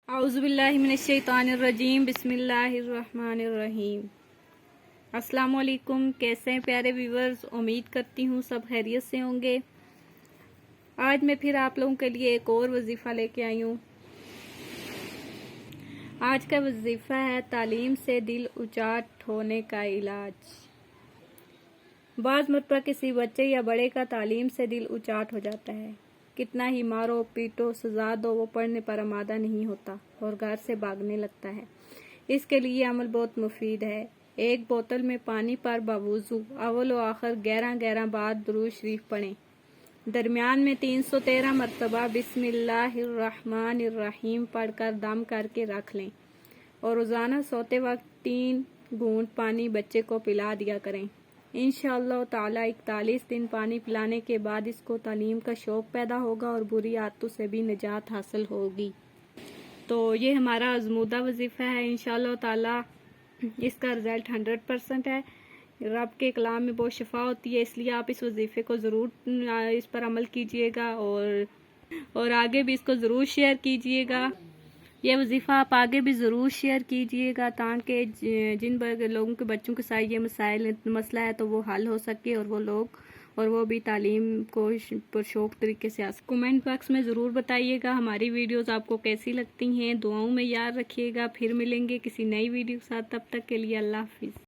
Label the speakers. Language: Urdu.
Speaker 1: اعوذ باللہ من الشیطان الرجیم، بسم اللہ الرحمن الرحیم۔ السلام علیکم، کیسے ہیں پیارے ویورز؟ امید کرتی ہوں سب خیریت سے ہوں گے۔ آج میں پھر آپ لوگوں کے لیے ایک اور وظیفہ لے کے آئی ہوں۔ آج کا وظیفہ ہے تعلیم سے دل اچاٹ ہونے کا علاج۔ بعض مرتبہ کسی بچے یا بڑے کا تعلیم سے دل اچاٹ ہو جاتا ہے۔ کتنا ہی مارو پیٹو سزا دو، وہ پڑھنے پر آمادہ نہیں ہوتا اور گھر سے بھاگنے لگتا ہے۔ اس کے لیے عمل بہت مفید ہے۔ ایک بوتل میں پانی پر باوضو اول و آخر 11 بار درود شریف پڑھیں۔ درمیان میں 313 مرتبہ بسم اللہ الرحمن الرحیم پڑھ کر دم کر کے رکھ لیں اور روزانہ سوتے وقت 3 گھونٹ پانی بچے کو پلا دیا کریں۔ انشاءاللہ تعالی 41 دن پانی پلانے کے بعد اس کو تعلیم کا شوق پیدا ہوگا اور بری عادتوں سے بھی نجات حاصل ہوگی۔ تو یہ ہمارا آزمودہ وظیفہ ہے، انشاءاللہ تعالی اس کا رزلٹ 100% ہے۔ رب کے کلام میں بہت شفا ہوتی ہے، اس لیے آپ اس وظیفے کو ضرور اس پر عمل کیجئے گا اور آگے بھی اس کو ضرور شیئر کیجئے گا۔ یہ وظیفہ آپ آگے بھی ضرور شیئر کیجئے گا تاکہ جن لوگوں کے بچوں کے ساتھ یہ مسئلہ ہے تو وہ حل ہو سکے اور وہ بھی تعلیم کو پرشوق طریقے سے کمنٹ باکس میں ضرور بتائیے گا ہماری ویڈیوز آپ کو کیسی لگتی ہیں۔ دعاؤں میں یاد رکھیے گا، پھر ملیں گے کسی نئی ویڈیو کے ساتھ، تب تک کے لیے اللہ حافظ۔